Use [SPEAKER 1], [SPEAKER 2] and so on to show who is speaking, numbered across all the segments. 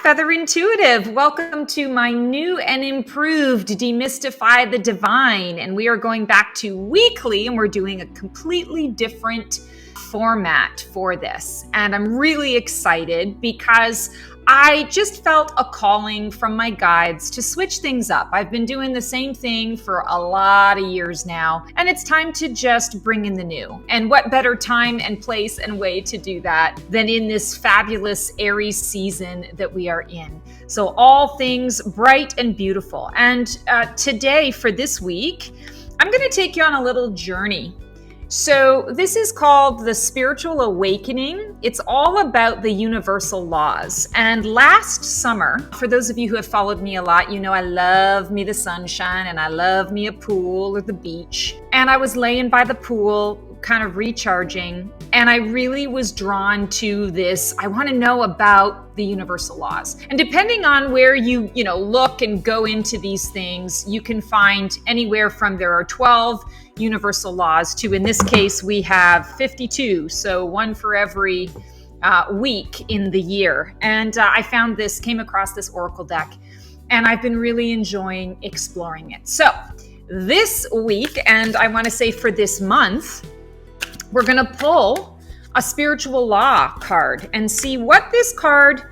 [SPEAKER 1] Feather Intuitive. Welcome to my new and improved Demystify the Divine. And we are going back to weekly, and we're doing a completely different format for this. And I'm really excited because I just felt a calling from my guides to switch things up. I've been doing the same thing for a lot of years now, and it's time to just bring in the new. And what better time and place and way to do that than in this fabulous Aries season that we are in. So all things bright and beautiful. And today for this week, I'm going to take you on a little journey. So this is called the Spiritual Awakening. It's all about the universal laws. And last summer, for those of you who have followed me a lot, you know I love me the sunshine and I love me a pool or the beach. And I was laying by the pool, kind of recharging, and I really was drawn to this. I want to know about the universal laws. And depending on where you look and go into these things, you can find anywhere from there are 12 universal laws to, in this case, we have 52. So one for every week in the year. And I came across this Oracle deck, and I've been really enjoying exploring it. So this week, and I want to say for this month, we're going to pull a spiritual law card and see what this card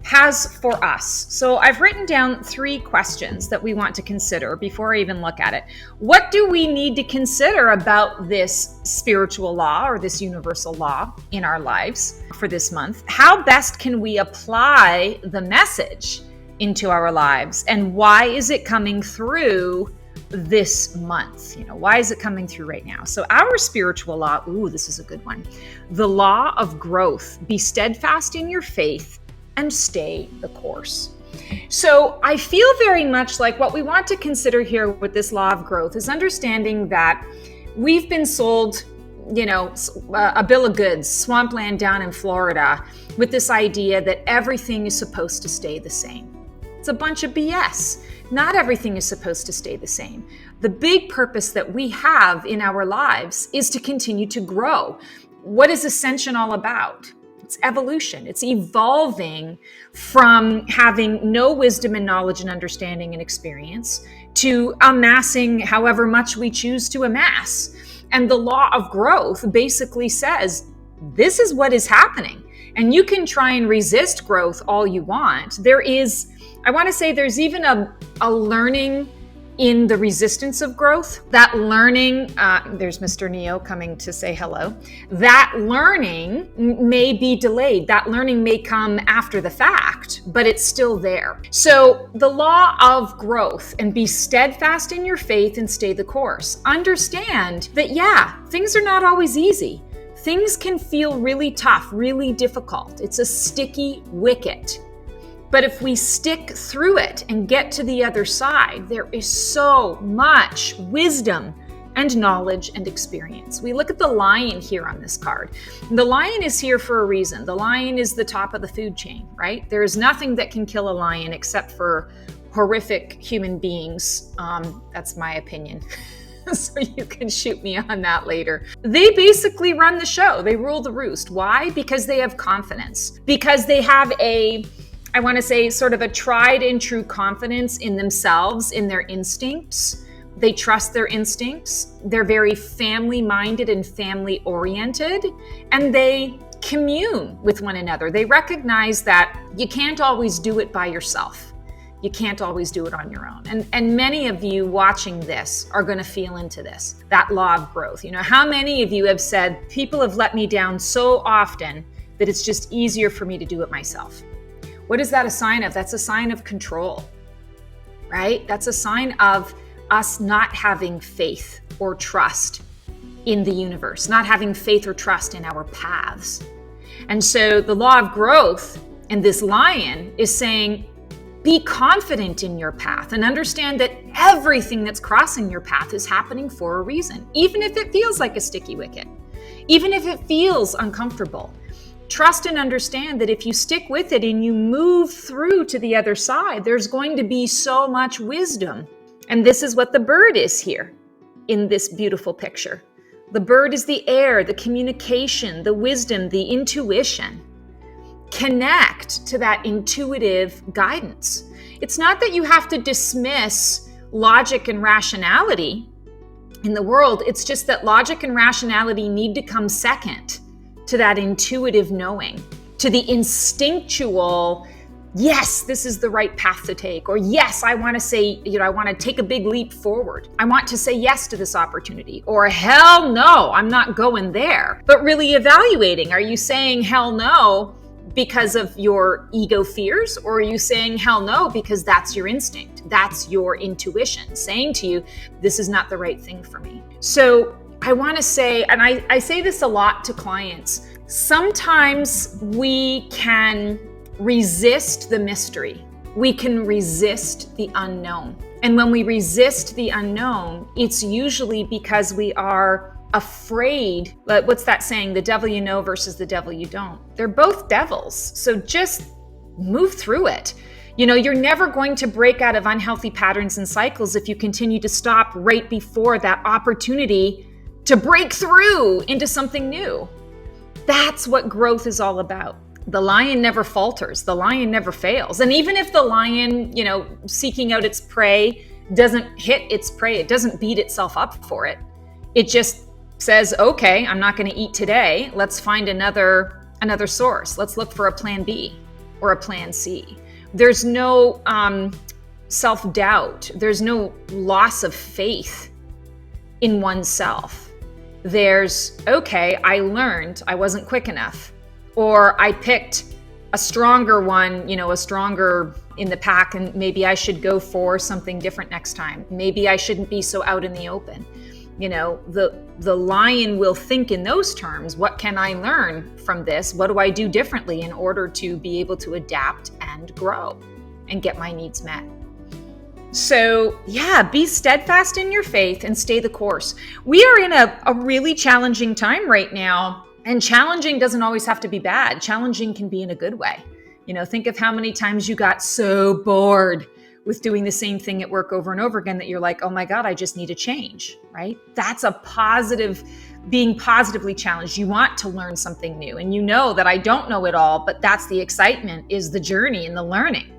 [SPEAKER 1] has for us. So I've written down 3 questions that we want to consider before I even look at it. What do we need to consider about this spiritual law or this universal law in our lives for this month? How best can we apply the message into our lives? And why is it coming through this month? Why is it coming through right now? So our spiritual law, this is a good one. The law of growth. Be steadfast in your faith and stay the course. So I feel very much like what we want to consider here with this law of growth is understanding that we've been sold, a bill of goods, swampland down in Florida, with this idea that everything is supposed to stay the same. It's a bunch of BS. Not everything is supposed to stay the same. The big purpose that we have in our lives is to continue to grow. What is ascension all about? It's evolution. It's evolving from having no wisdom and knowledge and understanding and experience to amassing however much we choose to amass. And the law of growth basically says, this is what is happening. And you can try and resist growth all you want. There's even a learning in the resistance of growth. That learning, there's Mr. Neo coming to say hello. That learning may be delayed. That learning may come after the fact, but it's still there. So the law of growth, and be steadfast in your faith and stay the course. Understand that, things are not always easy. Things can feel really tough, really difficult. It's a sticky wicket. But if we stick through it and get to the other side, there is so much wisdom and knowledge and experience. We look at the lion here on this card. The lion is here for a reason. The lion is the top of the food chain, right? There is nothing that can kill a lion except for horrific human beings. That's my opinion. So you can shoot me on that later. They basically run the show. They rule the roost. Why? Because they have confidence. Because they have I want to say sort of a tried and true confidence in themselves, in their instincts. They trust their instincts. They're very family minded and family oriented, and they commune with one another. They recognize that you can't always do it by yourself. You can't always do it on your own. And many of you watching this are going to feel into this, that law of growth. How many of you have said, people have let me down so often that it's just easier for me to do it myself? What is that a sign of? That's a sign of control, right? That's a sign of us not having faith or trust in the universe, not having faith or trust in our paths. And so the law of growth and this lion is saying, be confident in your path and understand that everything that's crossing your path is happening for a reason, even if it feels like a sticky wicket, even if it feels uncomfortable. Trust and understand that if you stick with it and you move through to the other side, there's going to be so much wisdom. And this is what the bird is here in this beautiful picture. The bird is the air, the communication, the wisdom, the intuition. connect to that intuitive guidance. It's not that you have to dismiss logic and rationality in the world. It's just that logic and rationality need to come second to that intuitive knowing, to the instinctual, yes, this is the right path to take, or yes, I want to say, I want to take a big leap forward. I want to say yes to this opportunity, or hell no, I'm not going there. But really evaluating, are you saying hell no because of your ego fears, or are you saying hell no because that's your instinct, that's your intuition saying to you, this is not the right thing for me? So I want to say, and I say this a lot to clients, sometimes we can resist the mystery. We can resist the unknown. And when we resist the unknown, it's usually because we are afraid. What's that saying? The devil you know versus the devil you don't. They're both devils. So just move through it. You're never going to break out of unhealthy patterns and cycles if you continue to stop right before that opportunity to break through into something new. That's what growth is all about. The lion never falters. The lion never fails. And even if the lion, seeking out its prey doesn't hit its prey, it doesn't beat itself up for it. It just says, okay, I'm not going to eat today. Let's find another source. Let's look for a plan B or a plan C. There's no self-doubt. There's no loss of faith in oneself. There's, okay, I learned I wasn't quick enough. Or I picked a stronger one, a stronger in the pack, and maybe I should go for something different next time. Maybe I shouldn't be so out in the open. The lion will think in those terms. What can I learn from this? What do I do differently in order to be able to adapt and grow and get my needs met? So yeah, be steadfast in your faith and stay the course. We are in a really challenging time right now. And challenging doesn't always have to be bad. Challenging can be in a good way. Think of how many times you got so bored with doing the same thing at work over and over again that you're like, oh my God, I just need a change, right? That's a positive, being positively challenged. You want to learn something new. And that I don't know it all, but that's the excitement, is the journey and the learning.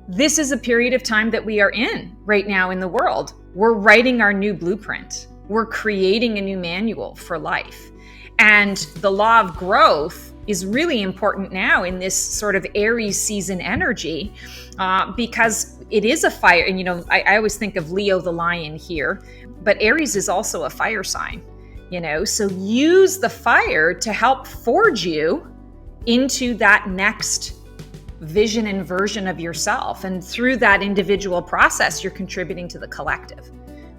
[SPEAKER 1] This is a period of time that we are in right now in the world. We're writing our new blueprint. We're creating a new manual for life. And the law of growth is really important now in this sort of Aries season energy, because it is a fire. And, I always think of Leo the lion here, but Aries is also a fire sign, so use the fire to help forge you into that next vision and version of yourself. And through that individual process, you're contributing to the collective.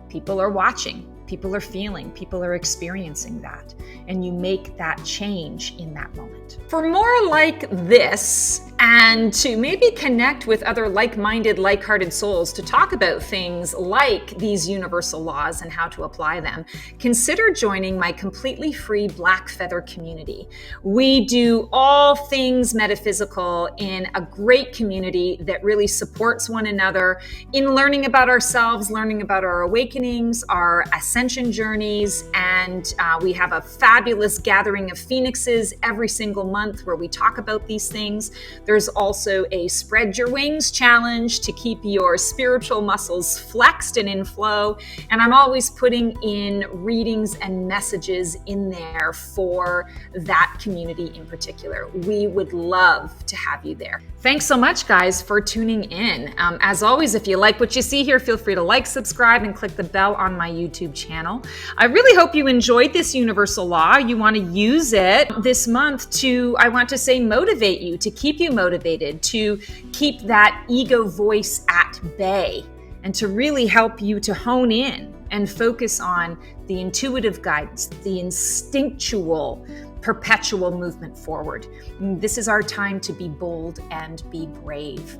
[SPEAKER 1] People are watching. People are feeling, people are experiencing that, and you make that change in that moment. For more like this, and to maybe connect with other like-minded, like-hearted souls to talk about things like these universal laws and how to apply them, consider joining my completely free Black Feather community. We do all things metaphysical in a great community that really supports one another in learning about ourselves, learning about our awakenings, our ascension journeys, and we have a fabulous gathering of phoenixes every single month where we talk about these things. There's also a spread your wings challenge to keep your spiritual muscles flexed and in flow. And I'm always putting in readings and messages in there for that community in particular. We would love to have you there. Thanks so much, guys, for tuning in. As always, if you like what you see here, feel free to like, subscribe, and click the bell on my YouTube channel. I really hope you enjoyed this universal law. You want to use it this month to, I want to say, motivate you, to keep you motivated, to keep that ego voice at bay, and to really help you to hone in and focus on the intuitive guidance, the instinctual, perpetual movement forward. This is our time to be bold and be brave.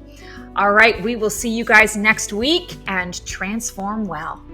[SPEAKER 1] All right, we will see you guys next week, and transform well.